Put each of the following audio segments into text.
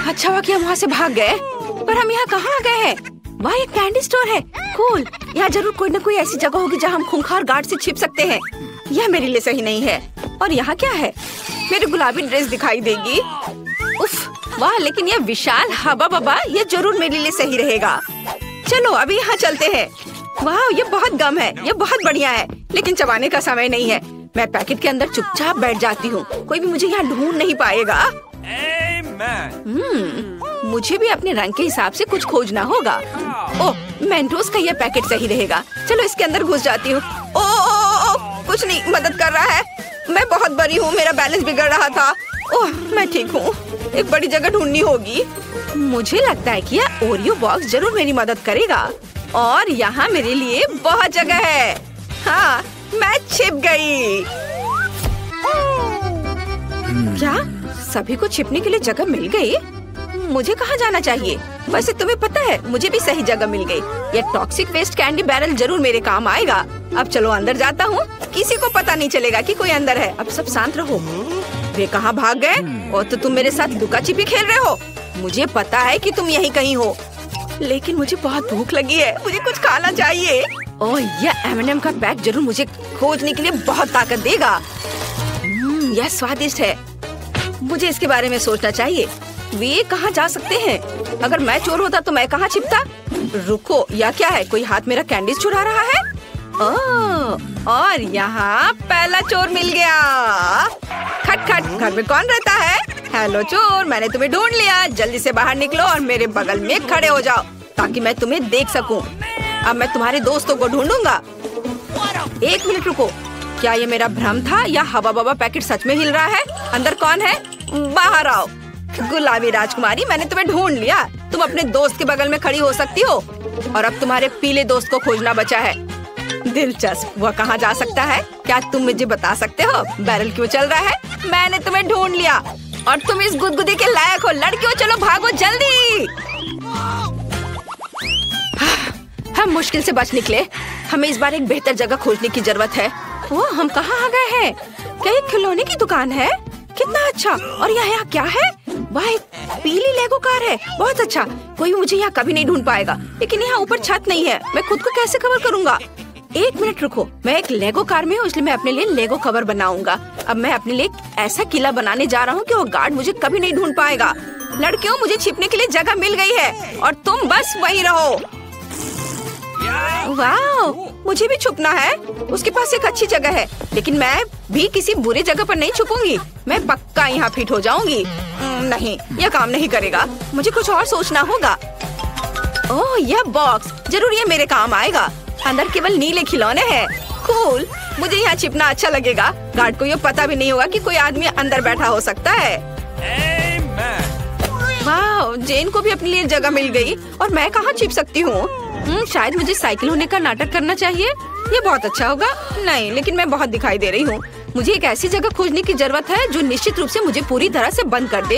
अच्छा हुआ कि हम वहाँ से भाग गए, पर हम यहाँ कहाँ आ गए हैं? वहाँ एक कैंडी स्टोर है। कूल, यहाँ जरूर कोई न कोई ऐसी जगह होगी जहाँ हम खूंखार गार्ड से छिप सकते हैं। यह मेरे लिए सही नहीं है। और यहाँ क्या है? मेरी गुलाबी ड्रेस दिखाई देगी। उफ, वाह, लेकिन यह विशाल हवा बबा, ये जरूर मेरे लिए सही रहेगा। चलो अभी यहाँ चलते हैं। वाह, ये बहुत गम है, ये बहुत बढ़िया है, लेकिन चबाने का समय नहीं है। मैं पैकेट के अंदर चुपचाप बैठ जाती हूँ, कोई भी मुझे यहाँ ढूंढ नहीं पाएगा। मुझे भी अपने रंग के हिसाब से कुछ खोजना होगा। ओह, मेंटोस का यह पैकेट सही रहेगा। चलो इसके अंदर घुस जाती हूँ। ओह, कुछ नहीं मदद कर रहा है। मैं बहुत बड़ी हूँ, मेरा बैलेंस बिगड़ रहा था। ओह, मैं ठीक हूँ। एक बड़ी जगह ढूंढनी होगी। मुझे लगता है कि यह ओरियो बॉक्स जरूर मेरी मदद करेगा। और यहाँ मेरे लिए बहुत जगह है। हाँ, मैं छिप गई। क्या सभी को छिपने के लिए जगह मिल गई? मुझे कहाँ जाना चाहिए? वैसे तुम्हें पता है, मुझे भी सही जगह मिल गई। ये टॉक्सिक वेस्ट कैंडी बैरल जरूर मेरे काम आएगा। अब चलो अंदर जाता हूँ, किसी को पता नहीं चलेगा कि कोई अंदर है। अब सब शांत रहो। वे कहाँ भाग गए? और तो तुम मेरे साथ लुका छिपी खेल रहे हो। मुझे पता है कि तुम यहीं कहीं हो, लेकिन मुझे बहुत भूख लगी है, मुझे कुछ खाना चाहिए। ओह, यह M&M का पैक जरूर मुझे खोजने के लिए बहुत ताकत देगा। यह स्वादिष्ट है, मुझे इसके बारे में सोचना चाहिए। वे कहाँ जा सकते हैं? अगर मैं चोर होता तो मैं कहाँ छिपता? रुको, या क्या है? कोई हाथ मेरा कैंडीज चुरा रहा है? ओह, और यहाँ पहला चोर मिल गया। खट खट, घर में कौन रहता है? हेलो चोर, मैंने तुम्हें ढूंढ लिया। जल्दी से बाहर निकलो और मेरे बगल में खड़े हो जाओ ताकि मैं तुम्हें देख सकूं। अब मैं तुम्हारे दोस्तों को ढूंढूंगा। एक मिनट रुको, क्या ये मेरा भ्रम था या हवा बबा पैकेट सच में हिल रहा है? अंदर कौन है? बाहर आओ। गुलाबी राजकुमारी, मैंने तुम्हें ढूंढ लिया। तुम अपने दोस्त के बगल में खड़ी हो सकती हो और अब तुम्हारे पीले दोस्त को खोजना बचा है। दिलचस्प, वह कहाँ जा सकता है? क्या तुम मुझे बता सकते हो? बैरल क्यों चल रहा है? मैंने तुम्हें ढूंढ लिया और तुम इस गुदगुदी के लायक हो। लड़कियों, चलो भागो जल्दी। हम मुश्किल से बच निकले। हमें इस बार एक बेहतर जगह खोजने की जरूरत है। वो हम कहाँ आ गए हैं? क्या ये खिलौने की दुकान है? कितना अच्छा। और यहाँ क्या है? वह एक पीली लेगो कार है। बहुत अच्छा, कोई मुझे यहाँ कभी नहीं ढूंढ पाएगा। लेकिन यहाँ ऊपर छत नहीं है, मैं खुद को कैसे कवर करूँगा? एक मिनट रुको, मैं एक लेगो कार में हूँ, इसलिए मैं अपने लिए लेगो कवर बनाऊंगा। अब मैं अपने लिए ऐसा किला बनाने जा रहा हूँ कि वो गार्ड मुझे कभी नहीं ढूंढ पाएगा। लड़कियों, मुझे छिपने के लिए जगह मिल गई है और तुम बस वहीं रहो। वाह, मुझे भी छुपना है। उसके पास एक अच्छी जगह है, लेकिन मैं भी किसी बुरी जगह पर नहीं छुपूंगी। मैं पक्का यहाँ फिट हो जाऊंगी। नहीं, यह काम नहीं करेगा। मुझे कुछ और सोचना होगा। ओह, यह बॉक्स जरूर ये मेरे काम आएगा। अंदर केवल नीले खिलौने हैं। कूल, मुझे यहाँ छिपना अच्छा लगेगा। गार्ड को ये पता भी नहीं होगा कि कोई आदमी अंदर बैठा हो सकता है। वाह, जेन को भी अपने लिए जगह मिल गई और मैं कहाँ छिप सकती हूँ? शायद मुझे साइकिल होने का नाटक करना चाहिए। ये बहुत अच्छा होगा। नहीं, लेकिन मैं बहुत दिखाई दे रही हूँ। मुझे एक ऐसी जगह खोजने की जरूरत है जो निश्चित रूप से मुझे पूरी तरह से बंद कर दे।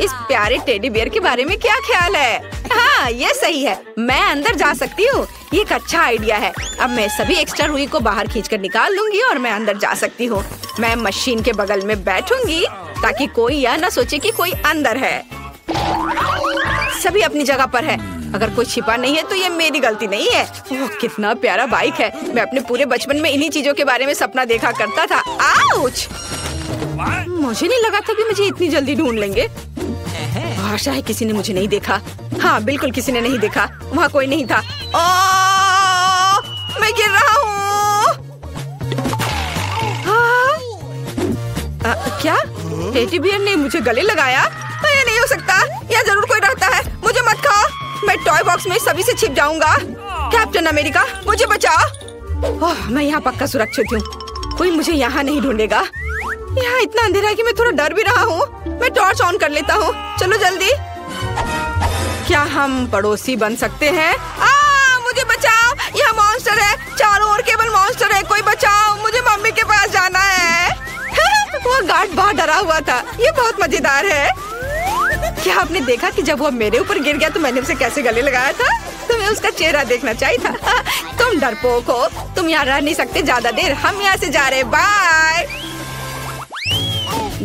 इस प्यारे टेडी बियर के बारे में क्या ख्याल है? हाँ, ये सही है, मैं अंदर जा सकती हूँ। ये एक अच्छा आइडिया है। अब मैं सभी एक्स्ट्रा रुई को बाहर खींचकर निकाल लूंगी और मैं अंदर जा सकती हूँ। मैं मशीन के बगल में बैठूंगी ताकि कोई यह न सोचे कि कोई अंदर है। सभी अपनी जगह पर है। अगर कोई छिपा नहीं है तो ये मेरी गलती नहीं है। ओह, कितना प्यारा बाइक है। मैं अपने पूरे बचपन में इन्हीं चीजों के बारे में सपना देखा करता था। आउच! मुझे नहीं लगा था कि मुझे इतनी जल्दी ढूंढ लेंगे। आशा है किसी ने मुझे नहीं देखा। हाँ, बिल्कुल किसी ने नहीं देखा। वहाँ कोई नहीं था। मैं गिर रहा हूँ। क्या टेडी बियर ने मुझे गले लगाया? ये नहीं हो सकता। यहाँ जरूर कोई रहता है। मुझे मत खाओ। मैं टॉय बॉक्स में सभी से छिप जाऊंगा। कैप्टन अमेरिका, मुझे बचाओ। ओह, मैं यहाँ पक्का सुरक्षित हूँ। कोई मुझे यहाँ नहीं ढूंढेगा। यहाँ इतना अंधेरा है कि मैं थोड़ा डर भी रहा हूँ। मैं टॉर्च ऑन कर लेता हूँ। चलो जल्दी। क्या हम पड़ोसी बन सकते हैं? मुझे बचाओ, यहाँ मॉन्स्टर है। चारों ओर केवल मॉन्स्टर है। कोई बचाओ, मुझे मम्मी के पास जाना है। वो गार्ड बहुत डरा हुआ था। ये बहुत मजेदार है। क्या आपने देखा कि जब वो मेरे ऊपर गिर गया तो मैंने उसे कैसे गले लगाया था? तुम्हें उसका चेहरा देखना चाहिए था। तुम डरपोक हो। तुम यहाँ रह नहीं सकते ज्यादा देर। हम यहाँ से जा रहे। बाय।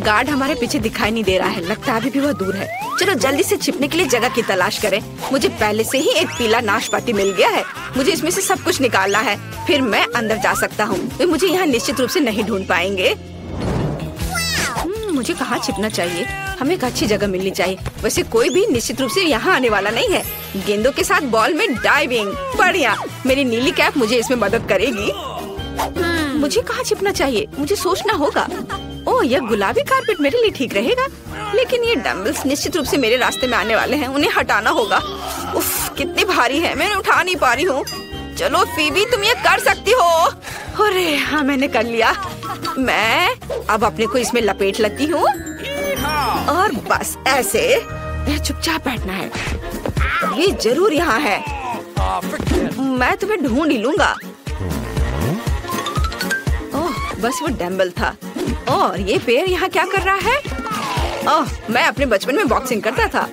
गार्ड हमारे पीछे दिखाई नहीं दे रहा है, लगता है अभी भी वह दूर है। चलो जल्दी से छिपने के लिए जगह की तलाश करें। मुझे पहले से ही एक पीला नाशपाती मिल गया है, मुझे इसमें से सब कुछ निकालना है, फिर मैं अंदर जा सकता हूँ। वे मुझे यहाँ निश्चित रूप से नहीं ढूंढ पाएंगे। मुझे कहाँ छिपना चाहिए? हमें एक अच्छी जगह मिलनी चाहिए। वैसे कोई भी निश्चित रूप से यहाँ आने वाला नहीं है। गेंदों के साथ बॉल में डाइविंग, बढ़िया। मेरी नीली कैप मुझे इसमें मदद करेगी। मुझे कहाँ छिपना चाहिए? मुझे सोचना होगा। ओह, यह गुलाबी कारपेट मेरे लिए ठीक रहेगा, लेकिन ये डंबल्स निश्चित रूप से मेरे रास्ते में आने वाले हैं, उन्हें हटाना होगा। उफ, कितनी भारी है, मैं उठा नहीं पा रही हूँ। चलो फीबी, तुम ये कर सकती हो। अरे हाँ, मैंने कर लिया। मैं अब अपने को इसमें लपेट लेती हूँ और बस ऐसे चुपचाप बैठना है। ये जरूर यहाँ है, मैं तुम्हें ढूंढ ही लूंगा। ओह, बस वो डंबल था। और ये पैर यहाँ क्या कर रहा है? ओह, मैं अपने बचपन में बॉक्सिंग करता था।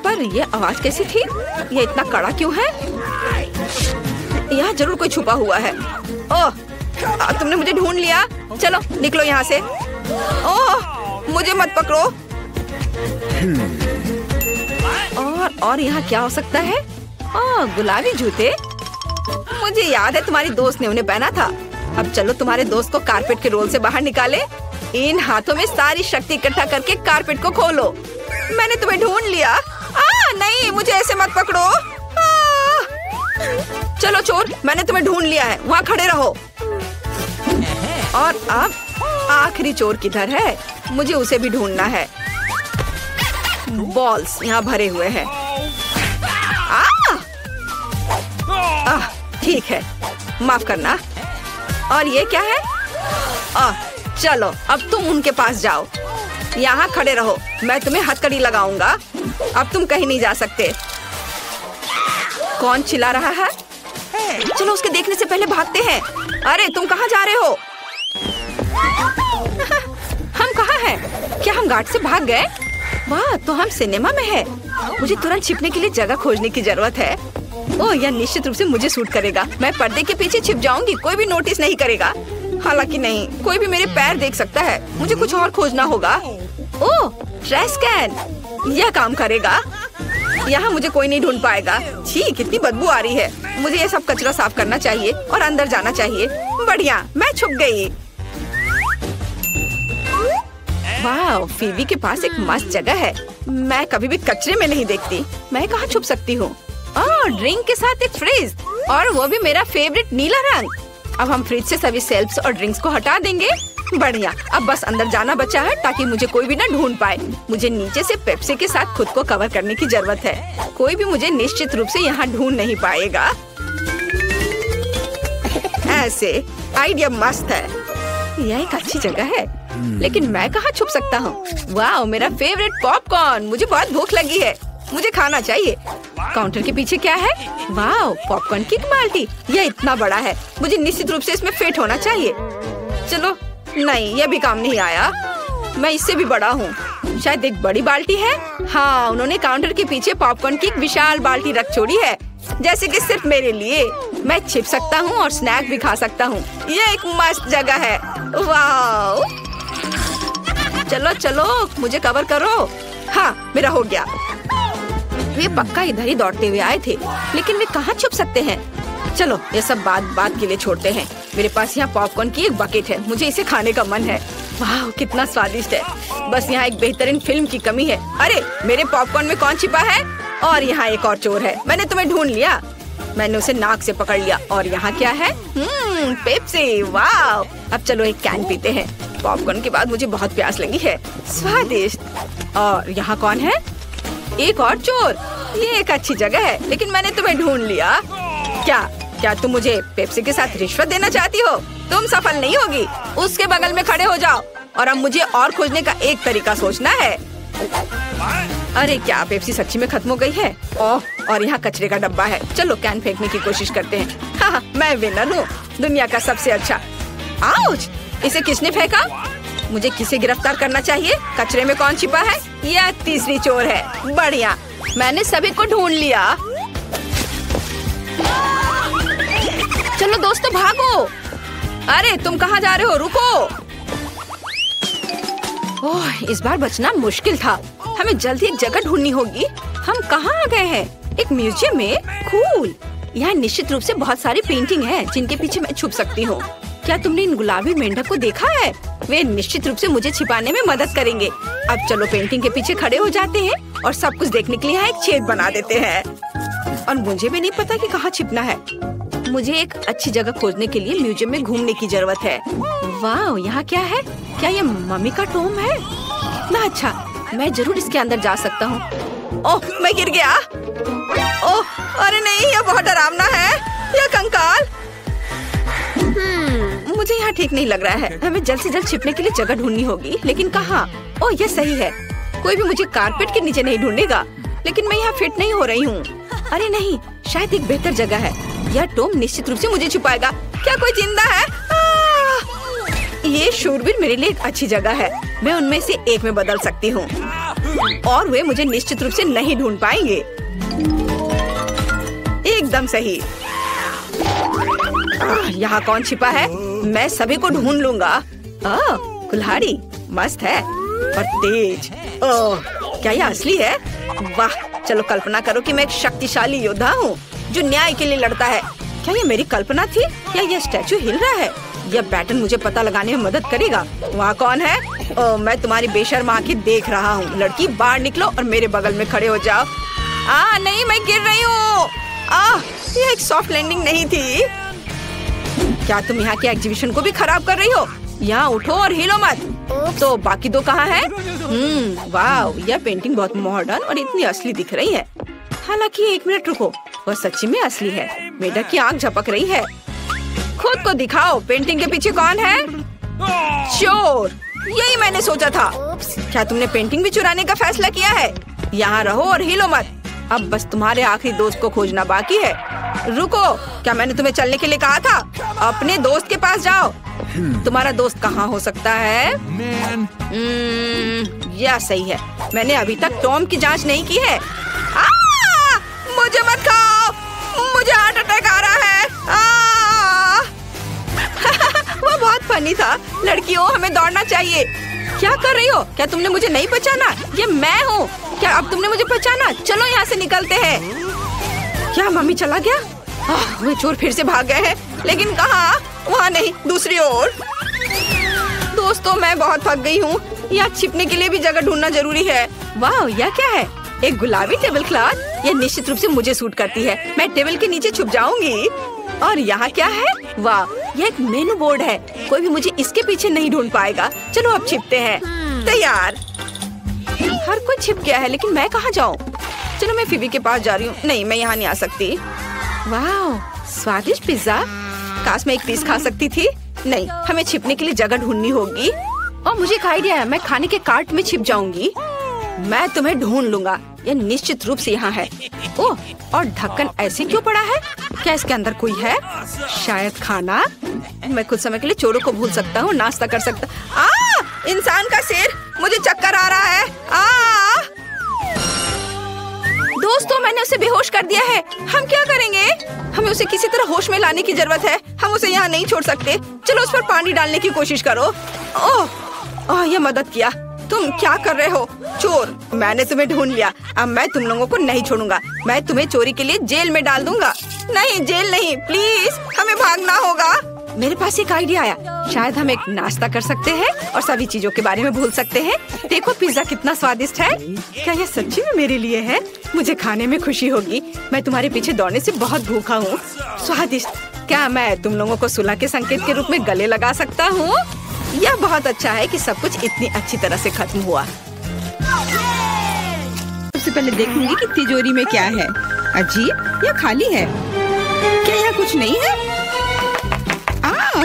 पर ये आवाज कैसी थी? ये इतना कड़ा क्यों है? यहाँ जरूर कोई छुपा हुआ है। ओह, तुमने मुझे ढूंढ लिया। चलो निकलो यहाँ से। ओह, मुझे मत पकड़ो। और यहाँ क्या हो सकता है? ओह, गुलाबी जूते। मुझे याद है तुम्हारी दोस्त ने उन्हें पहना था। अब चलो तुम्हारे दोस्त को कारपेट के रोल से बाहर निकाले। इन हाथों में सारी शक्ति इकट्ठा करके कारपेट को खोलो। मैंने तुम्हें ढूंढ लिया। नहीं, मुझे ऐसे मत पकड़ो। चलो चोर, मैंने तुम्हें ढूंढ लिया है, वहाँ खड़े रहो। और अब आखिरी चोर किधर है? मुझे उसे भी ढूंढना है। बॉल्स यहाँ भरे हुए हैं। ठीक है, माफ करना। और ये क्या है? चलो अब तुम उनके पास जाओ, यहाँ खड़े रहो, मैं तुम्हें हथकड़ी लगाऊंगा। अब तुम कहीं नहीं जा सकते। कौन चिल्ला रहा है? चलो उसके देखने से पहले भागते हैं। अरे तुम कहाँ जा रहे हो? हम कहाँ हैं? क्या हम गार्ड से भाग गए? वाह, तो हम सिनेमा में हैं। मुझे तुरंत छिपने के लिए जगह खोजने की जरूरत है। ओह, यह निश्चित रूप से मुझे सूट करेगा। मैं पर्दे के पीछे छिप जाऊंगी, कोई भी नोटिस नहीं करेगा। हालांकि नहीं, कोई भी मेरे पैर देख सकता है। मुझे कुछ और खोजना होगा। ओह, ट्रैश कैन, यह काम करेगा। यहाँ मुझे कोई नहीं ढूंढ पाएगा। छी, कितनी बदबू आ रही है। मुझे ये सब कचरा साफ करना चाहिए और अंदर जाना चाहिए। बढ़िया, मैं छुप गई। वाह, फीबी के पास एक मस्त जगह है। मैं कभी भी कचरे में नहीं देखती। मैं कहाँ छुप सकती हूँ? ड्रिंक के साथ एक फ्रिज, और वो भी मेरा फेवरेट नीला रंग। अब हम फ्रिज से सभी सेल्फ्स और ड्रिंक्स को हटा देंगे। बढ़िया, अब बस अंदर जाना बचा है ताकि मुझे कोई भी ना ढूंढ पाए। मुझे नीचे से पेप्सी के साथ खुद को कवर करने की जरूरत है। कोई भी मुझे निश्चित रूप से यहाँ ढूंढ नहीं पाएगा। ऐसे आइडिया मस्त है। यह एक अच्छी जगह है, लेकिन मैं कहाँ छुप सकता हूँ? वाह, मेरा फेवरेट पॉपकॉर्न। मुझे बहुत भूख लगी है, मुझे खाना चाहिए। काउंटर के पीछे क्या है? वाह, पॉपकॉर्न की बाल्टी। यह इतना बड़ा है, मुझे निश्चित रूप से इसमें फिट होना चाहिए। चलो, नहीं, यह भी काम नहीं आया। मैं इससे भी बड़ा हूँ। शायद एक बड़ी बाल्टी है। हाँ, उन्होंने काउंटर के पीछे पॉपकॉर्न की एक विशाल बाल्टी रख छोड़ी है, जैसे कि सिर्फ मेरे लिए। मैं छिप सकता हूँ और स्नैक भी खा सकता हूँ। यह एक मस्त जगह है। वाह, चलो चलो, मुझे कवर करो। हाँ, मेरा हो गया। वे पक्का इधर ही दौड़ते हुए आए थे, लेकिन वे कहाँ छुप सकते हैं? चलो, ये सब बात के लिए छोड़ते हैं। मेरे पास यहाँ पॉपकॉर्न की एक बकेट है, मुझे इसे खाने का मन है। वाह, कितना स्वादिष्ट है। बस यहाँ एक बेहतरीन फिल्म की कमी है। अरे, मेरे पॉपकॉर्न में कौन छिपा है? और यहाँ एक और चोर है। मैंने तुम्हें ढूंढ लिया। मैंने उसे नाक से पकड़ लिया। और यहाँ क्या है? पेप्सी। वाह, अब चलो एक कैन पीते हैं। पॉपकॉर्न के बाद मुझे बहुत प्यास लगी है। स्वादिष्ट। और यहाँ कौन है? एक और चोर। ये एक अच्छी जगह है, लेकिन मैंने तुम्हें ढूंढ लिया। क्या तुम मुझे पेप्सी के साथ रिश्वत देना चाहती हो? तुम सफल नहीं होगी। उसके बगल में खड़े हो जाओ। और अब मुझे और खोजने का एक तरीका सोचना है। अरे, क्या पेप्सी सच्ची में खत्म हो गई है? ओह, और यहाँ कचरे का डब्बा है। चलो कैन फेंकने की कोशिश करते हैं। हाँ, मैं विनर हूँ, दुनिया का सबसे अच्छा। आउच! इसे किसने फेंका? मुझे किसे गिरफ्तार करना चाहिए? कचरे में कौन छिपा है? यह तीसरी चोर है। बढ़िया, मैंने सभी को ढूंढ लिया। चलो दोस्तों, भागो। अरे, तुम कहाँ जा रहे हो? रुको। ओह, इस बार बचना मुश्किल था। हमें जल्दी एक जगह ढूंढनी होगी। हम कहाँ आ गए हैं? एक म्यूजियम में? कूल। यहाँ निश्चित रूप से बहुत सारी पेंटिंग हैं जिनके पीछे मैं छुप सकती हूँ। क्या तुमने इन गुलाबी मेंढक को देखा है? वे निश्चित रूप से मुझे छिपाने में मदद करेंगे। अब चलो पेंटिंग के पीछे खड़े हो जाते हैं और सब कुछ देखने के लिए यहाँ एक छेद बना देते हैं। और मुझे भी नहीं पता कि कहाँ छिपना है। मुझे एक अच्छी जगह खोजने के लिए म्यूजियम में घूमने की जरूरत है। वाह, यहाँ क्या है? क्या ये मम्मी का टॉम है? ना अच्छा, मैं जरूर इसके अंदर जा सकता हूँ। ओह, मैं गिर गया। ओह, अरे नहीं, ये बहुत डरावना है। ये कंकाल। मुझे यहाँ ठीक नहीं लग रहा है। हमें जल्द से जल्द छिपने के लिए जगह ढूंढनी होगी, लेकिन कहाँ? ओह, ये सही है। कोई भी मुझे कारपेट के नीचे नहीं ढूंढेगा, लेकिन मैं यहाँ फिट नहीं हो रही हूँ। अरे नहीं, शायद एक बेहतर जगह है। यह टॉम निश्चित रूप से मुझे छुपाएगा। क्या कोई जिंदा है? ये शूरवीर मेरे लिए एक अच्छी जगह है। मैं उनमें से एक में बदल सकती हूँ और वे मुझे निश्चित रूप से नहीं ढूंढ पाएंगे। एकदम सही। यहाँ कौन छिपा है? मैं सभी को ढूंढ लूंगा। कुल्हाड़ी मस्त है और तेज। क्या यह असली है? वाह, चलो कल्पना करो कि मैं एक शक्तिशाली योद्धा हूँ जो न्याय के लिए लड़ता है। क्या ये मेरी कल्पना थी या यह स्टैचू हिल रहा है? यह पैटर्न मुझे पता लगाने में मदद करेगा। वहाँ कौन है? मैं तुम्हारी बेशर्म आंखें देख रहा हूँ। लड़की, बाहर निकलो और मेरे बगल में खड़े हो जाओ। नहीं, मैं गिर रही हूँ। यह एक सॉफ्ट लैंडिंग नहीं थी। क्या तुम यहाँ के एग्जीबिशन को भी खराब कर रही हो? यहाँ उठो और हिलो मत। तो बाकी दो कहाँ हैं? वाह, यह पेंटिंग बहुत मॉडर्न और इतनी असली दिख रही है। हालांकि एक मिनट रुको, वह सच्ची में असली है। मेढक की आंख झपक रही है। खुद को दिखाओ, पेंटिंग के पीछे कौन है? चोर। यही मैंने सोचा था। क्या तुमने पेंटिंग भी चुराने का फैसला किया है? यहाँ रहो और हिलो मत। अब बस तुम्हारे आखिरी दोस्त को खोजना बाकी है। रुको, क्या मैंने तुम्हें चलने के लिए कहा था? अपने दोस्त के पास जाओ। तुम्हारा दोस्त कहाँ हो सकता है? यह सही है। मैंने अभी तक टॉम की जांच नहीं की है। मुझे मत खाओ, मुझे हार्ट अटैक आ रहा है। वो बहुत फनी था। लड़कियों, हमें दौड़ना चाहिए। क्या कर रही हो? क्या तुमने मुझे नहीं पहचाना? ये मैं हूँ। क्या अब तुमने मुझे पहचाना? चलो यहाँ से निकलते हैं। क्या मम्मी चला गया? वे चोर फिर से भाग गए हैं, लेकिन कहाँ? वहाँ नहीं, दूसरी ओर। दोस्तों, मैं बहुत थक गई हूँ। यहाँ छिपने के लिए भी जगह ढूंढना जरूरी है। वाह, यह क्या है? एक गुलाबी टेबल क्लॉथ। यह निश्चित रूप से मुझे सूट करती है। मैं टेबल के नीचे छुप जाऊंगी। और यहाँ क्या है? वाह, यह एक मेनू बोर्ड है। कोई भी मुझे इसके पीछे नहीं ढूंढ पाएगा। चलो अब छिपते हैं। तैयार। हर कोई छिप गया है, लेकिन मैं कहाँ जाऊँ? चलो मैं फिबी के पास जा रही हूँ। नहीं, मैं यहाँ नहीं आ सकती। वाह, स्वादिष्ट पिज्जा। काश मैं एक पीस खा सकती थी। नहीं, हमें छिपने के लिए जगह ढूंढनी होगी। और मुझे एक आइडिया है। मैं खाने के कार्ट में छिप जाऊंगी। मैं तुम्हें ढूंढ लूंगा। यह निश्चित रूप से यहाँ है। ओह, और ढक्कन ऐसे क्यों पड़ा है? क्या इसके अंदर कोई है? शायद खाना। मैं कुछ समय के लिए चोरों को भूल सकता हूँ, नाश्ता कर सकता। इंसान का सिर। मुझे चक्कर आ रहा है। दोस्तों, मैंने उसे बेहोश कर दिया है। हम क्या करेंगे? हमें उसे किसी तरह होश में लाने की जरूरत है। हम उसे यहाँ नहीं छोड़ सकते। चलो उस पर पानी डालने की कोशिश करो। ओह, यह मदद किया। तुम क्या कर रहे हो? चोर, मैंने तुम्हें ढूंढ लिया। अब मैं तुम लोगों को नहीं छोड़ूंगा। मैं तुम्हें चोरी के लिए जेल में डाल दूंगा। नहीं, जेल नहीं, प्लीज, हमें भागना होगा। मेरे पास एक आइडिया आया। शायद हम एक नाश्ता कर सकते हैं और सभी चीजों के बारे में भूल सकते हैं। देखो, पिज्जा कितना स्वादिष्ट है। क्या यह सच्ची में मेरे लिए है? मुझे खाने में खुशी होगी। मैं तुम्हारे पीछे दौड़ने से बहुत भूखा हूँ। स्वादिष्ट। क्या मैं तुम लोगों को सुलह के संकेत के रूप में गले लगा सकता हूँ? यह बहुत अच्छा है कि सब कुछ इतनी अच्छी तरह से खत्म हुआ। सबसे पहले देखूंगी कि तिजोरी में क्या है। अजीब, यह खाली है। क्या यहाँ कुछ नहीं है?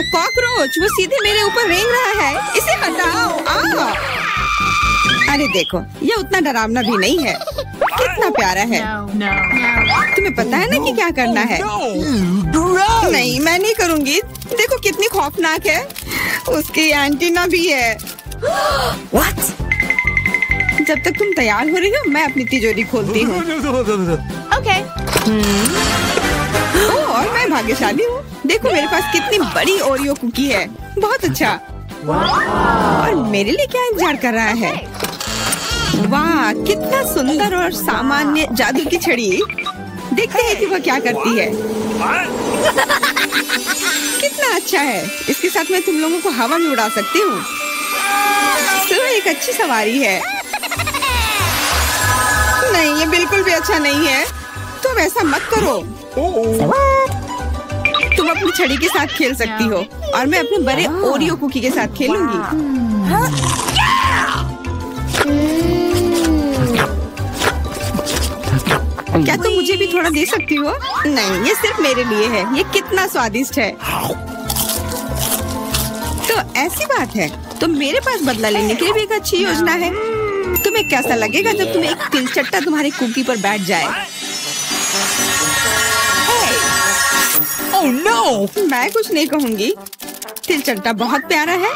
कॉकरोच, वो सीधे मेरे ऊपर रेंग रहा है। इसे हटाओ। अरे देखो, ये उतना डरावना भी नहीं है। कितना प्यारा है। तुम्हें पता है ना कि क्या करना है? नहीं, मैं नहीं करूँगी। देखो कितनी खौफनाक है। उसकी एंटीना भी है। What? जब तक तुम तैयार हो रही हो, मैं अपनी तिजोरी खोलती हूँ। Okay. और मैं भाग्यशाली हूँ। देखो मेरे पास कितनी बड़ी ओरियो कुकी है। बहुत अच्छा। और मेरे लिए क्या इंतजार कर रहा है? वाह, कितना सुंदर और सामान्य जादू की छड़ी। देखते हैं कि वह क्या करती है। कितना अच्छा है। इसके साथ मैं तुम लोगों को हवा में उड़ा सकती हूँ। तो एक अच्छी सवारी है। नहीं, ये बिल्कुल भी अच्छा नहीं है। तुम ऐसा मत करो। तुम अपनी छड़ी के साथ खेल सकती हो और मैं अपने बड़े ओरियो कुकी के साथ खेलूंगी। क्या तुम मुझे भी थोड़ा दे सकती हो? नहीं, ये सिर्फ मेरे लिए है। ये कितना स्वादिष्ट है। तो ऐसी बात है, तो मेरे पास बदला लेने के लिए भी एक अच्छी योजना है। तुम्हें कैसा लगेगा जब तुम्हें एक तिलचट्टा तुम्हारे कुकी पर बैठ जाए? Oh no! मैं कुछ नहीं कहूँगी। तिलचट्टा बहुत प्यारा है।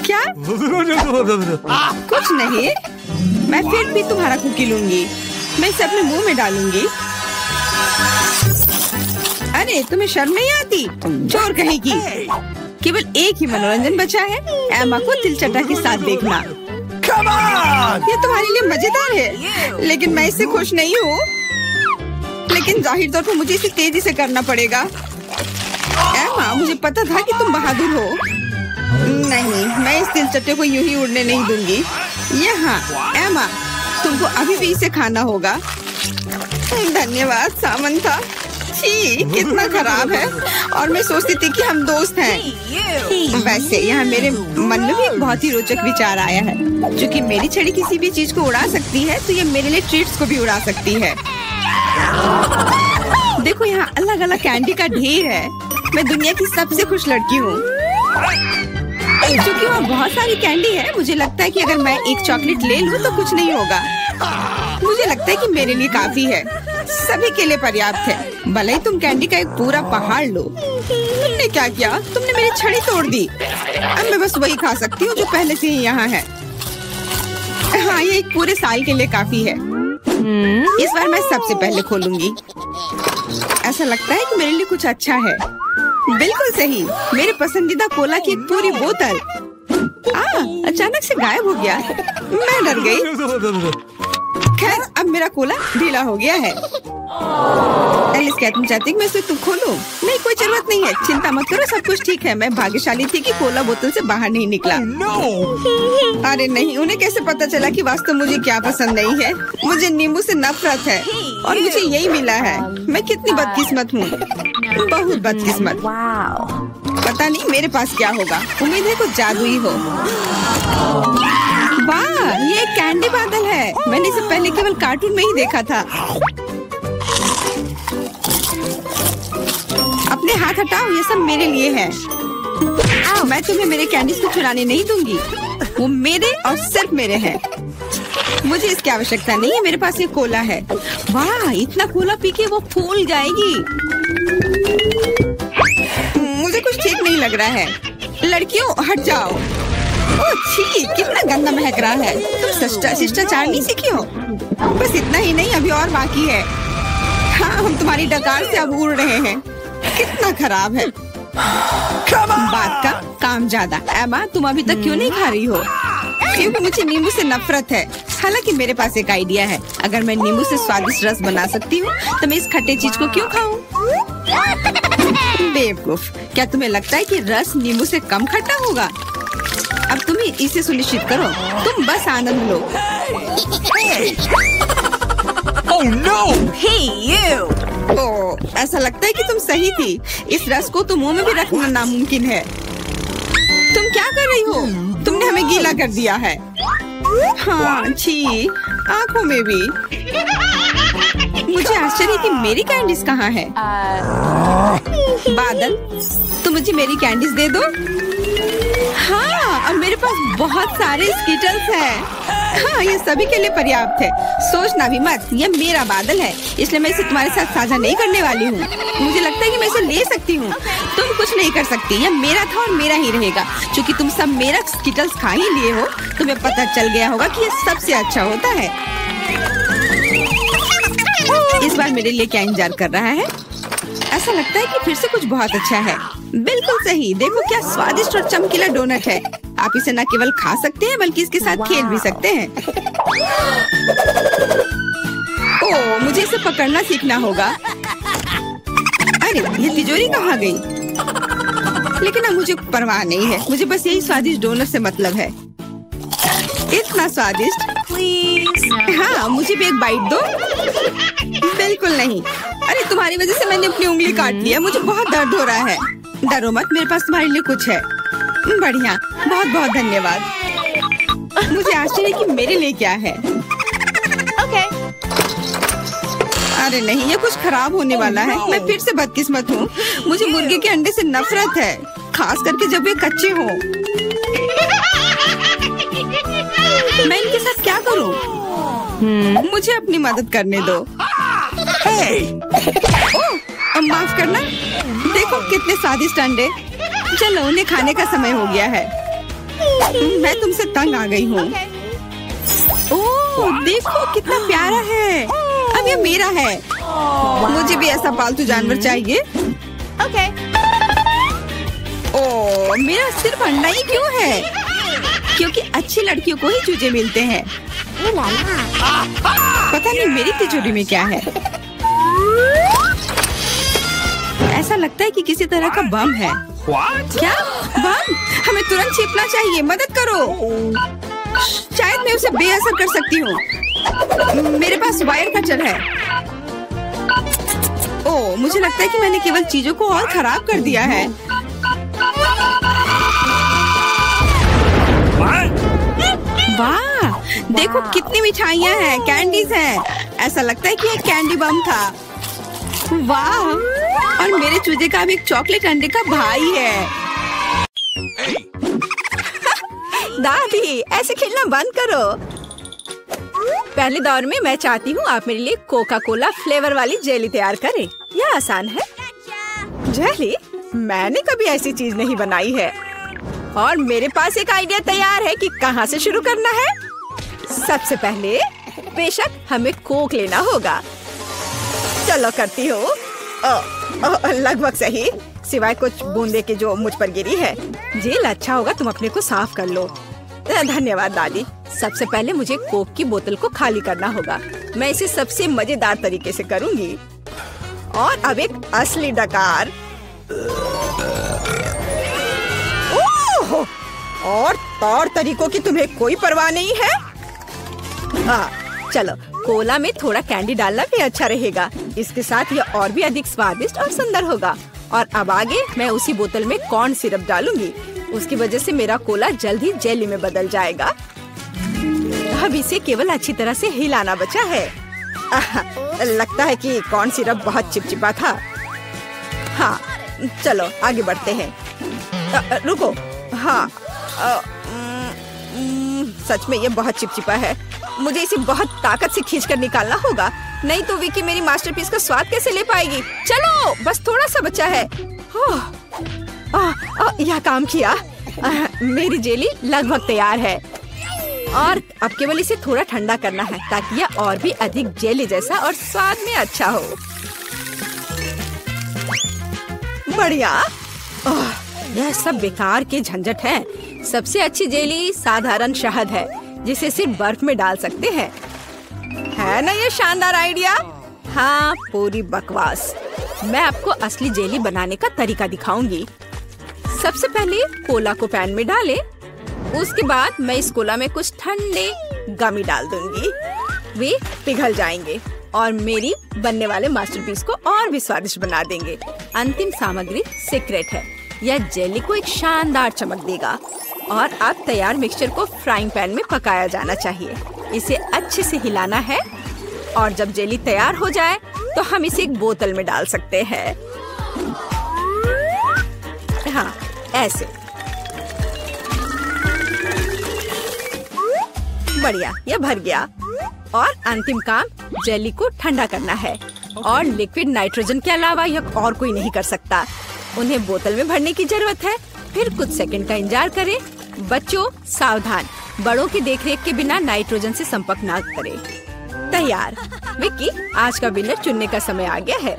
क्या? कुछ नहीं। मैं फिर भी तुम्हारा कुकी लूंगी। मैं इसे अपने मुंह में डालूंगी। अरे, तुम्हें शर्म नहीं आती? चोर कहेगी। केवल एक ही मनोरंजन बचा है, एमा को तिलचट्टा के साथ देखना। ये तुम्हारे लिए मजेदार है, लेकिन मैं इससे खुश नहीं हूँ। लेकिन जाहिर तौर पर मुझे इसे तेजी से करना पड़ेगा। एमा, मुझे पता था कि तुम बहादुर हो। नहीं, मैं इस तिलचट्टे को यूं ही उड़ने नहीं दूंगी। यहाँ, एमा, तुमको अभी भी इसे खाना होगा। धन्यवाद सामंथा। छी, कितना खराब है। और मैं सोचती थी कि हम दोस्त हैं। वैसे यहाँ मेरे मन में भी एक बहुत ही रोचक विचार आया है। क्योंकि मेरी छड़ी किसी भी चीज को उड़ा सकती है, तो ये मेरे लिए ट्रीट्स को भी उड़ा सकती है। देखो, यहाँ अलग अलग कैंडी का ढेर है। मैं दुनिया की सबसे खुश लड़की हूँ। क्योंकि वहाँ बहुत सारी कैंडी है, मुझे लगता है कि अगर मैं एक चॉकलेट ले लूँ तो कुछ नहीं होगा। मुझे लगता है कि मेरे लिए काफी है। सभी के लिए पर्याप्त है। भले ही तुम कैंडी का एक पूरा पहाड़ लो। तुमने क्या किया? तुमने मेरी छड़ी तोड़ दी। अब मैं बस वही खा सकती हूँ जो पहले से ही यहाँ है। हाँ, ये एक पूरे साल के लिए काफी है। इस बार मैं सबसे पहले खोलूंगी। ऐसा लगता है कि मेरे लिए कुछ अच्छा है। बिल्कुल सही, मेरे पसंदीदा कोला की एक पूरी बोतल। अचानक से गायब हो गया। मैं डर गई। खैर, अब मेरा कोला ढीला हो गया है। एलिस, क्या तुम चाहती मैं इसे खोलूं? नहीं, कोई जरूरत नहीं है। चिंता मत करो, सब कुछ ठीक है। मैं भाग्यशाली थी कि कोला बोतल से बाहर नहीं निकला। अरे नहीं, उन्हें कैसे पता चला कि वास्तव मुझे क्या पसंद नहीं है? मुझे नींबू से नफरत है और मुझे यही मिला है। मैं कितनी बदकिस्मत हूँ, बहुत बदकिस्मत। पता नहीं मेरे पास क्या होगा। उम्मीद है कुछ जादुई हो। वाह, ये कैंडी बादल है। मैंने इसे पहले केवल कार्टून में ही देखा था। अपने हाथ हटाओ, ये सब मेरे लिए है। मैं तुम्हें मेरे कैंडीज को चुराने नहीं दूंगी। वो मेरे और सिर्फ मेरे हैं। मुझे इसकी आवश्यकता नहीं है। मेरे पास ये कोला है। वाह, इतना कोला पी के वो फूल जाएगी। मुझे कुछ ठीक नहीं लग रहा है। लड़कियों, हट जाओ। ओह छी, कितना गंदा महक रहा है। तुम शिष्टाचार नहीं सीखी हो? बस इतना ही नहीं, अभी और बाकी है। हाँ, हम तुम्हारी डकार से अब उड़ रहे हैं। कितना खराब है। बात का काम ज्यादा। एमा, तुम अभी तक क्यों नहीं खा रही हो? क्योंकि मुझे नींबू से नफरत है। हालांकि मेरे पास एक आइडिया है। अगर मैं नींबू से स्वादिष्ट रस बना सकती हूँ, तो मैं इस खट्टे चीज को क्यों खाऊं? बेवकूफ, क्या तुम्हें लगता है कि रस नींबू से कम खट्टा होगा? अब तुम ही इसे सुनिश्चित करो। तुम बस आनंद लो। Oh no! Hey you! ओह, ऐसा लगता है कि तुम सही थी। इस रस को तो मुंह में भी रखना नामुमकिन है। तुम क्या कर रही हो? तुमने हमें गीला कर दिया है। हाँ, छी, आँखों में भी। मुझे आश्चर्य कि मेरी कैंडीज कहाँ है? बादल, तुम मुझे मेरी कैंडीज दे दो। हाँ, अब मेरे पास बहुत सारे स्कीटल्स हैं। हाँ, ये सभी के लिए पर्याप्त है। सोचना भी मत, ये मेरा बादल है, इसलिए मैं इसे तुम्हारे साथ साझा नहीं करने वाली हूँ। मुझे लगता है कि मैं इसे ले सकती हूँ। तुम कुछ नहीं कर सकती। ये मेरा था और मेरा ही रहेगा। क्योंकि तुम सब मेरा स्कीटल्स खा ही लिए हो, तुम्हें पता चल गया होगा कि ये सबसे अच्छा होता है। इस बार मेरे लिए क्या इंतजार कर रहा है? ऐसा लगता है कि फिर से कुछ बहुत अच्छा है। बिल्कुल सही, देखो क्या स्वादिष्ट और चमकीला डोनट है। आप इसे न केवल खा सकते हैं बल्कि इसके साथ खेल भी सकते हैं। ओह, मुझे इसे पकड़ना सीखना होगा। अरे ये तिजोरी कहाँ गई? लेकिन अब मुझे परवाह नहीं है, मुझे बस यही स्वादिष्ट डोनट से मतलब है। इतना स्वादिष्ट। हाँ, मुझे भी एक बाइट दो। बिल्कुल नहीं। अरे तुम्हारी वजह से मैंने अपनी उंगली काट लिया, मुझे बहुत दर्द हो रहा है। डरो मत, मेरे पास तुम्हारे लिए कुछ है। बढ़िया, बहुत बहुत धन्यवाद। मुझे आश्चर्य कि मेरे लिए क्या है। अरे नहीं, ये कुछ खराब होने वाला है। मैं फिर से बदकिस्मत हूँ। मुझे मुर्गे के अंडे से नफरत है, खास करके जब वे कच्चे हों। मैं इनके साथ क्या करूँ? मुझे अपनी मदद करने दो। ओह, माफ करना। देखो कितने स्वादिष्ट अंडे। चलो, उन्हें खाने का समय हो गया है। मैं तुमसे तंग आ गई हूँ। ओह, देखो कितना प्यारा है। अब ये मेरा है। मुझे भी ऐसा पालतू जानवर चाहिए। ओह, मेरा सिर्फ अंडा ही क्यों है? क्योंकि अच्छी लड़कियों को ही चूजे मिलते हैं। पता नहीं मेरी तिजोरी में क्या है। ऐसा लगता है कि किसी तरह का बम है। क्या बम? हमें तुरंत छिपना चाहिए, मदद करो। शायद मैं उसे बेअसर कर सकती हूँ। मेरे पास वायर कटर है। ओह, मुझे लगता है कि मैंने केवल चीजों को और खराब कर दिया है। वाह, देखो कितनी मिठाइयाँ हैं, कैंडीज हैं। ऐसा लगता है कि एक कैंडी बम था। वाह, और मेरे चूजे का भी एक चॉकलेट अंडे का भाई है। दादी, ऐसे खेलना बंद करो। पहले दौर में मैं चाहती हूँ आप मेरे लिए कोका कोला फ्लेवर वाली जेली तैयार करें। यह आसान है। जेली? मैंने कभी ऐसी चीज नहीं बनाई है। और मेरे पास एक आइडिया तैयार है कि कहाँ से शुरू करना है। सबसे पहले बेशक हमें कोक लेना होगा। चलो करती हूँ। लगभग सही, सिवाय कुछ बूंदे के जो मुझ पर गिरी है। जेल अच्छा होगा, तुम अपने को साफ कर लो। धन्यवाद दादी। सबसे पहले मुझे कोक की बोतल को खाली करना होगा। मैं इसे सबसे मजेदार तरीके से करूंगी। और अब एक असली डकार। ओह! और तौर तरीकों की तुम्हें कोई परवाह नहीं है। हाँ, चलो, कोला में थोड़ा कैंडी डालना भी अच्छा रहेगा। इसके साथ यह और भी अधिक स्वादिष्ट और सुंदर होगा। और अब आगे मैं उसी बोतल में कॉर्न सिरप डालूंगी। उसकी वजह से मेरा कोला जल्द ही जेली में बदल जाएगा। अब इसे केवल अच्छी तरह से हिलाना बचा है। लगता है कि कॉर्न सिरप बहुत चिपचिपा था। हाँ, चलो आगे बढ़ते हैं। रुको, हाँ, सच में ये बहुत चिपचिपा है। मुझे इसे बहुत ताकत से खींचकर निकालना होगा, नहीं तो विकी मेरी मास्टरपीस का स्वाद कैसे ले पाएगी। चलो, बस थोड़ा सा बचा है। यह काम किया। मेरी जेली लगभग तैयार है। और अब केवल इसे थोड़ा ठंडा करना है ताकि यह और भी अधिक जेली जैसा और स्वाद में अच्छा हो। बढ़िया। यह सब बेकार के झंझट है। सबसे अच्छी जेली साधारण शहद है जिसे सिर्फ बर्फ में डाल सकते हैं। है ना ये शानदार आइडिया? हाँ, पूरी बकवास। मैं आपको असली जेली बनाने का तरीका दिखाऊंगी। सबसे पहले कोला को पैन में डालें। उसके बाद मैं इस कोला में कुछ ठंडे गमी डाल दूंगी। वे पिघल जाएंगे और मेरी बनने वाले मास्टरपीस को और भी स्वादिष्ट बना देंगे। अंतिम सामग्री सीक्रेट है। यह जेली को एक शानदार चमक देगा। और अब तैयार मिक्सचर को फ्राइंग पैन में पकाया जाना चाहिए। इसे अच्छे से हिलाना है और जब जेली तैयार हो जाए तो हम इसे एक बोतल में डाल सकते हैं। हाँ, ऐसे। बढ़िया, यह भर गया। और अंतिम काम जेली को ठंडा करना है। और लिक्विड नाइट्रोजन के अलावा यह और कोई नहीं कर सकता। उन्हें बोतल में भरने की जरूरत है। फिर कुछ सेकंड का इंतजार करें। बच्चों सावधान, बड़ों की देखरेख के बिना नाइट्रोजन से संपर्क ना करें। तैयार। विक्की, आज का विनर चुनने का समय आ गया है।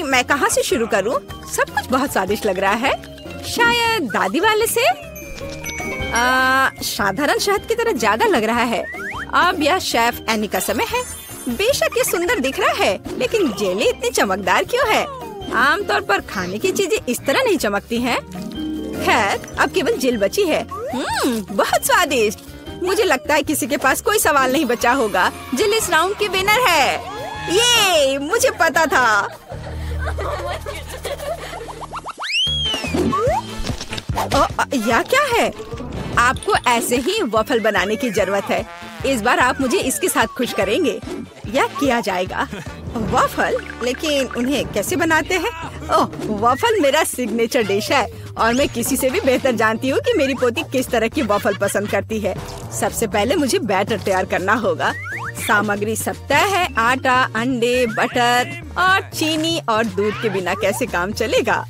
मैं कहाँ से शुरू करूँ? सब कुछ बहुत स्वादिष्ट लग रहा है। शायद दादी वाले से। साधारण शहद की तरह ज्यादा लग रहा है। अब यह शेफ एनी का समय है। बेशक ये सुंदर दिख रहा है, लेकिन जेली इतनी चमकदार क्यों है? आमतौर पर खाने की चीजें इस तरह नहीं चमकती हैं। खैर, अब केवल जेल बची है। बहुत स्वादिष्ट। मुझे लगता है किसी के पास कोई सवाल नहीं बचा होगा। जिल इस राउंड की विनर है। ये मुझे पता था। यह क्या है? आपको ऐसे ही वॉफल बनाने की जरूरत है। इस बार आप मुझे इसके साथ खुश करेंगे। यह किया जाएगा। वॉफल? लेकिन उन्हें कैसे बनाते हैं? ओह, वॉफल मेरा सिग्नेचर डिश है और मैं किसी से भी बेहतर जानती हूँ कि मेरी पोती किस तरह की वॉफल पसंद करती है। सबसे पहले मुझे बैटर तैयार करना होगा। सामग्री सब तय है। आटा, अंडे, बटर और चीनी और दूध के बिना कैसे काम चलेगा?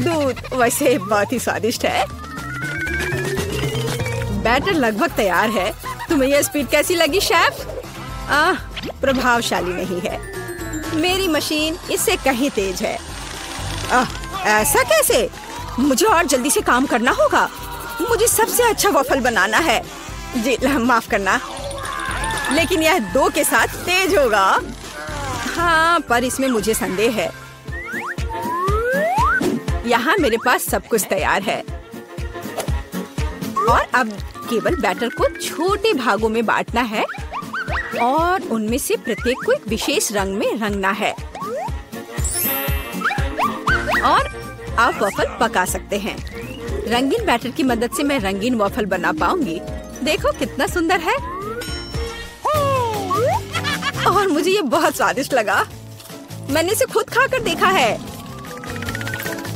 दूध वैसे बहुत ही स्वादिष्ट है। बैटर लगभग तैयार है। तुम्हें यह स्पीड कैसी लगी शेफ? प्रभावशाली नहीं है। मेरी मशीन इससे कहीं तेज है। ऐसा कैसे? मुझे और जल्दी से काम करना होगा। मुझे सबसे अच्छा वॉफल बनाना है। जी माफ करना, लेकिन यह 2 के साथ तेज होगा। हाँ, पर इसमें मुझे संदेह है। यहाँ मेरे पास सब कुछ तैयार है और अब केवल बैटर को छोटे भागों में बांटना है और उनमें से प्रत्येक को एक विशेष रंग में रंगना है और आप वॉफल पका सकते हैं। रंगीन बैटर की मदद से मैं रंगीन वॉफल बना पाऊंगी। देखो कितना सुंदर है और मुझे ये बहुत स्वादिष्ट लगा। मैंने इसे खुद खाकर देखा है।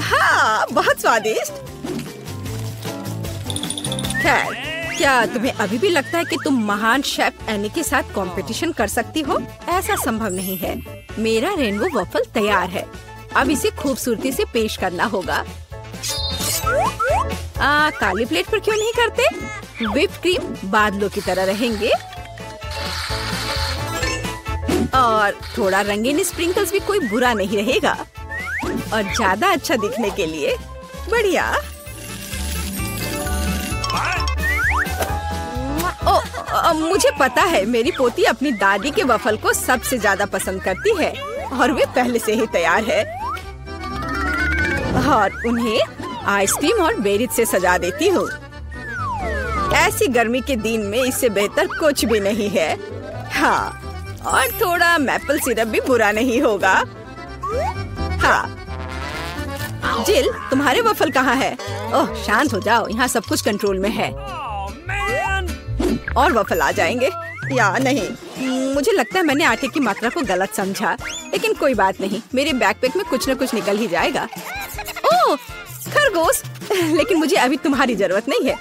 हाँ, बहुत स्वादिष्ट। खैर, क्या तुम्हें अभी भी लगता है कि तुम महान शेफ एनी के साथ कंपटीशन कर सकती हो? ऐसा संभव नहीं है। मेरा रेनबो वॉफल तैयार है। अब इसे खूबसूरती से पेश करना होगा। काली प्लेट पर क्यों नहीं करते? व्हिप क्रीम बादलों की तरह रहेंगे और थोड़ा रंगीन स्प्रिंकल्स भी कोई बुरा नहीं रहेगा और ज्यादा अच्छा दिखने के लिए बढ़िया। मुझे पता है मेरी पोती अपनी दादी के वफल को सबसे ज्यादा पसंद करती है और वे पहले से ही तैयार है और उन्हें आइसक्रीम और बेरीज से सजा देती हूँ। ऐसी गर्मी के दिन में इससे बेहतर कुछ भी नहीं है। हाँ, और थोड़ा मैपल सिरप भी बुरा नहीं होगा। हाँ, जिल, तुम्हारे वफल कहाँ है? ओह, शांत हो जाओ, यहाँ सब कुछ कंट्रोल में है। और वफल आ जाएंगे या नहीं? मुझे लगता है मैंने आटे की मात्रा को गलत समझा, लेकिन कोई बात नहीं, मेरे बैकपैक में कुछ न कुछ निकल ही जाएगा। ओह, खरगोश, लेकिन मुझे अभी तुम्हारी जरूरत नहीं है।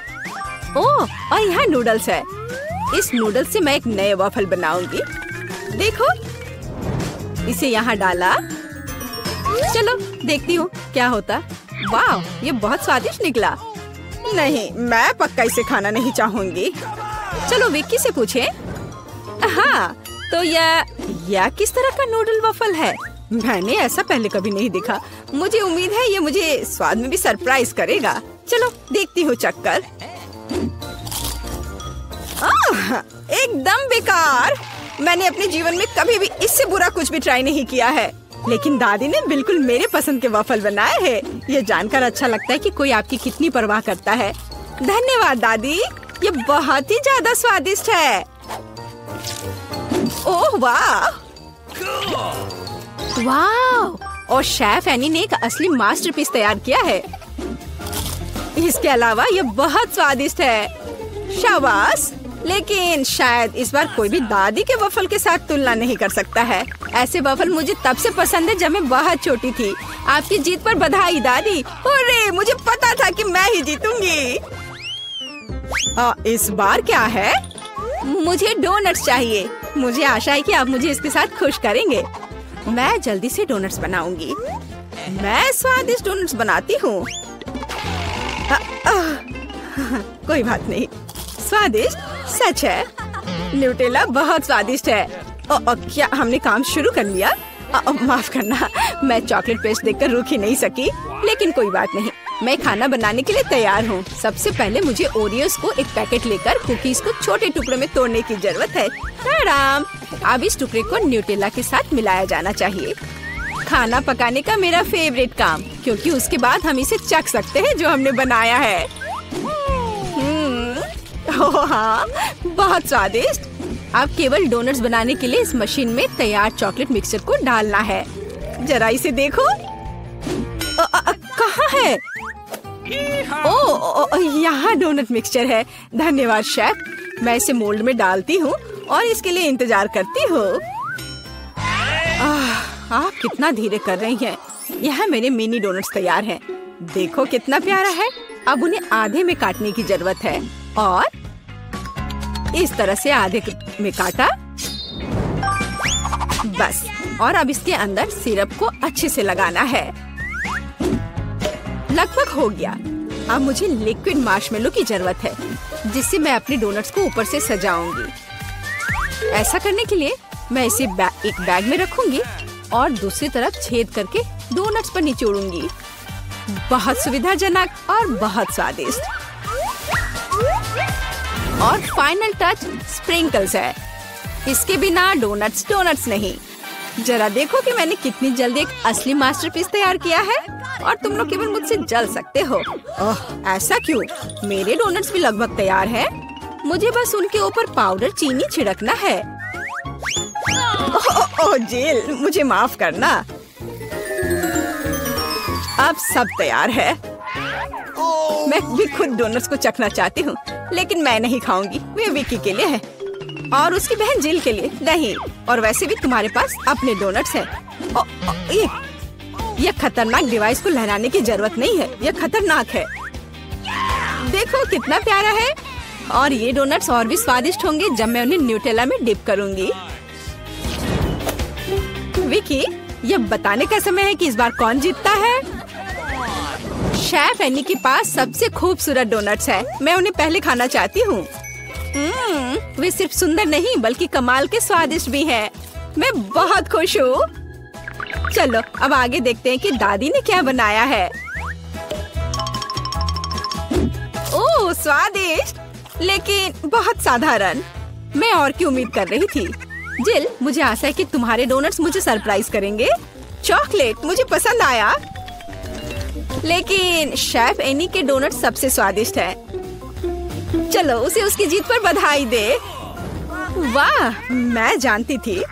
ओह, और यहाँ नूडल्स है। इस नूडल्स से मैं एक नए वफल बनाऊंगी। देखो, इसे यहाँ डाला। चलो देखती हूँ क्या होता। वाह, ये बहुत स्वादिष्ट निकला। नहीं, मैं पक्का इसे खाना नहीं चाहूंगी। चलो विक्की से पूछें। हाँ, तो यह किस तरह का नूडल वफल है? मैंने ऐसा पहले कभी नहीं देखा। मुझे उम्मीद है ये मुझे स्वाद में भी सरप्राइज करेगा। चलो देखती हूँ चक्कर। एकदम बेकार। मैंने अपने जीवन में कभी भी इससे बुरा कुछ भी ट्राई नहीं किया है, लेकिन दादी ने बिल्कुल मेरे पसंद के वफल बनाए हैं। ये जानकर अच्छा लगता है कि कोई आपकी कितनी परवाह करता है। धन्यवाद दादी, ये बहुत ही ज्यादा स्वादिष्ट है। ओह वाह, वाह! और शेफ एनी ने एक असली मास्टरपीस तैयार किया है। इसके अलावा ये बहुत स्वादिष्ट है। शाबाश! लेकिन शायद इस बार कोई भी दादी के वफल के साथ तुलना नहीं कर सकता है। ऐसे वफल मुझे तब से पसंद है जब मैं बहुत छोटी थी। आपकी जीत पर बधाई दादी। अरे, मुझे पता था कि मैं ही जीतूंगी। इस बार क्या है? मुझे डोनट्स चाहिए। मुझे आशा है कि आप मुझे इसके साथ खुश करेंगे। मैं जल्दी से डोनट्स बनाऊंगी। मैं स्वादिष्ट डोनट्स बनाती हूँ। कोई बात नहीं, स्वादिष्ट सच है। न्यूटेला बहुत स्वादिष्ट है। क्या हमने काम शुरू कर लिया? माफ करना, मैं चॉकलेट पेस्ट देखकर रुक ही नहीं सकी, लेकिन कोई बात नहीं, मैं खाना बनाने के लिए तैयार हूँ। सबसे पहले मुझे ओरियोस को एक पैकेट लेकर कुकीज को छोटे टुकड़ों में तोड़ने की जरूरत है। आराम। अब इस टुकड़े को न्यूटेला के साथ मिलाया जाना चाहिए। खाना पकाने का मेरा फेवरेट काम, क्योंकि उसके बाद हम इसे चख सकते हैं जो हमने बनाया है। ओह हाँ, बहुत स्वादिष्ट। अब केवल डोनट्स बनाने के लिए इस मशीन में तैयार चॉकलेट मिक्सचर को डालना है। जरा इसे देखो। कहाँ है? ओह, यहाँ डोनट मिक्सचर है। धन्यवाद शेफ। मैं इसे मोल्ड में डालती हूँ और इसके लिए इंतजार करती हूँ। आप कितना धीरे कर रही हैं। यहाँ मेरे मिनी डोनट्स तैयार हैं। देखो कितना प्यारा है। अब उन्हें आधे में काटने की जरूरत है और इस तरह से आधे में काटा। बस। और अब इसके अंदर सिरप को अच्छे से लगाना है। लगभग हो गया। अब मुझे लिक्विड मार्शमेलो की जरूरत है, जिससे मैं अपने डोनट्स को ऊपर से सजाऊंगी। ऐसा करने के लिए मैं इसे एक बैग में रखूंगी और दूसरी तरफ छेद करके डोनट्स पर निचोड़ूंगी। बहुत सुविधाजनक और बहुत स्वादिष्ट। और फाइनल टच स्प्रिंकल्स है। इसके बिना डोनट्स नहीं। जरा देखो कि मैंने कितनी जल्दी एक असली मास्टरपीस तैयार किया है और तुम लोग केवल मुझसे जल सकते हो। ओह, ऐसा क्यों? मेरे डोनट्स भी लगभग तैयार हैं। मुझे बस उनके ऊपर पाउडर चीनी छिड़कना है। ओह जिल, मुझे माफ करना। अब सब तैयार है। मैं भी खुद डोनट्स को चखना चाहती हूँ, लेकिन मैं नहीं खाऊंगी। वे विकी के लिए है और उसकी बहन जिल के लिए नहीं। और वैसे भी तुम्हारे पास अपने डोनट्स हैं। ये खतरनाक डिवाइस को लहराने की जरूरत नहीं है। यह खतरनाक है। देखो कितना प्यारा है। और ये डोनट्स और भी स्वादिष्ट होंगे जब मैं उन्हें न्यूटेला में डिप करूंगी। विकी, यह बताने का समय है कि इस बार कौन जीतता है। शेफ एनी के पास सबसे खूबसूरत डोनट्स है। मैं उन्हें पहले खाना चाहती हूँ। वे सिर्फ सुंदर नहीं बल्कि कमाल के स्वादिष्ट भी हैं। मैं बहुत खुश हूँ। चलो अब आगे देखते हैं कि दादी ने क्या बनाया है। ओह स्वादिष्ट, लेकिन बहुत साधारण। मैं और की उम्मीद कर रही थी। जिल, मुझे आशा है कि तुम्हारे डोनट्स मुझे सरप्राइज करेंगे। चॉकलेट मुझे पसंद आया, लेकिन शेफ एनी के डोनट सबसे स्वादिष्ट है। चलो उसे उसकी जीत पर बधाई दे। वाह, मैं जानती थी